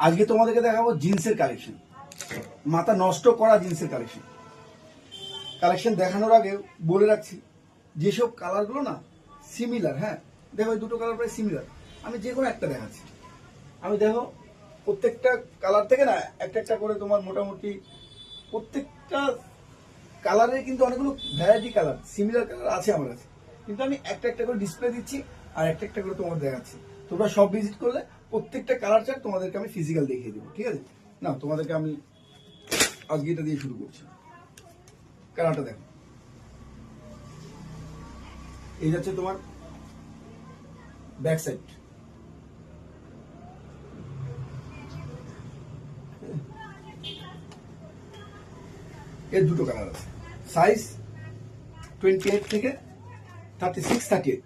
আজকে তোমাদেরকে দেখাবো জিন্সের কালেকশন, মাথা নষ্ট করা জিন্সের কালেকশন। কালেকশন দেখানোর আগে বলে রাখছি, যেসব কালারগুলো না সিমিলার, হ্যাঁ দেখো এই দুটো কালার প্রায় সিমিলার, আমি যে কোনো একটা দেখাচ্ছি। আমি দেখো প্রত্যেকটা কালার থেকে না একটা একটা করে তোমার মোটামুটি প্রত্যেকটা কালারের কিন্তু অনেকগুলো ভ্যারাইটি কালার সিমিলার কালার আছে আমার কাছে, কিন্তু আমি একটা একটা করে ডিসপ্লে দিচ্ছি আর একটা একটা করে তোমাদের দেখাচ্ছি। তোমরা সব ভিজিট করলে প্রত্যেকটা কালার চার্ট তোমাদেরকে আমি ফিজিক্যাল দেখিয়ে দেবো, ঠিক আছে? না তোমাদেরকে আমি আজকে এটা দিয়ে শুরু করছি। কালারটা দেখো, এই যাচ্ছে তোমার ব্যাক সাইড, এর দুটো কালার আছে, সাইজ 28 থেকে 36, 38।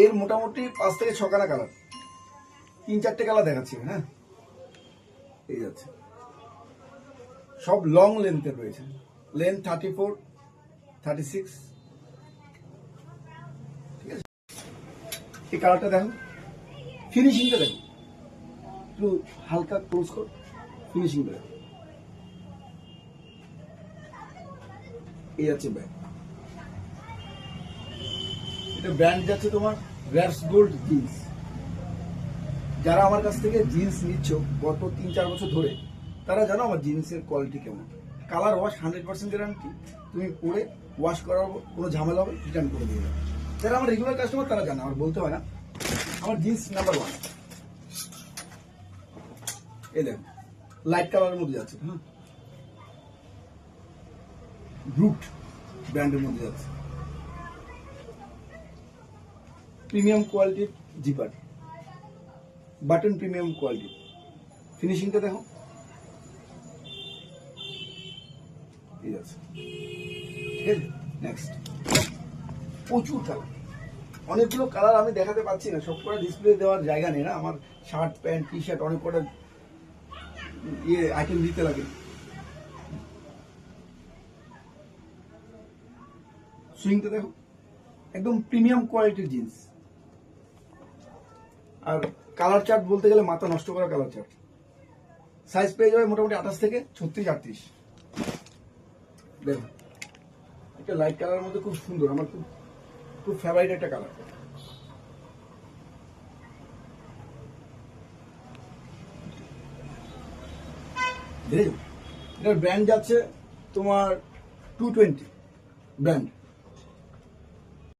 এর মোটামুটি 5 থেকে 6 খানা কালার, 3-4টে কালার দেখাচ্ছি। হ্যাঁ এই যাচ্ছে, সব লং লেন্থের রয়েছে, লেন্থ 34, 36, ঠিক আছে? এই কালারটা দেখো, ফিনিশিংটা দেখো, একটু হালকা ক্লোজ কর, ফিনিশিংটা দেখো। এই যাচ্ছে ব্যাগ, এটা ব্র্যান্ড যাচ্ছে তোমার র্যাপস গোল্ড জিন্স। যারা আমার কাছ থেকে জিন্স নিচ্ছ গত 3-4 বছর ধরে, তারা জানো আমার জিন্সের কোয়ালিটি কেমন। কালার ওয়াশ 100% গ্যারান্টি, তুমি পরে ওয়াশ করার কোনো ঝামেলা হবে রিটার্ন করে দিয়ে যাবে। যারা আমার রেগুলার কাস্টমার তারা জানে, আমার বলতে হয় না। আমার জিন্স নাম্বার 1, এই দেখো লাইট কালারের মধ্যে যাচ্ছে, হ্যাঁ ব্রুট ব্র্যান্ডের মধ্যে যাচ্ছে, প্রিমিয়াম কোয়ালিটির জিপার, বাটন প্রিমিয়াম কোয়ালিটি। ফিনিশিংটা দেখো, ঠিক আছে? নেক্সট, প্রচুর কালার, অনেকগুলো কালার আমি দেখাতে পাচ্ছি না, সব কটা ডিসপ্লে দেওয়ার জায়গা নেই না, আমার শার্ট প্যান্ট টি শার্ট অনেক কটা আইটেম দিতে লাগে। সুইংটা দেখো, একদম প্রিমিয়াম কোয়ালিটির জিন্স। আর কালার চার্ট বলতে গেলে মাথা নষ্ট করা কালার চার্ট। সাইজ পেয়ে যাবে মোটামুটি 28 থেকে 36, 38। দেখো একটা লাইট কালারের মধ্যে খুব সুন্দর, আমার খুব খুব ফেভারিট একটা কালার। দেখো এটার ব্র্যান্ড যাচ্ছে তোমার 220 ব্র্যান্ড।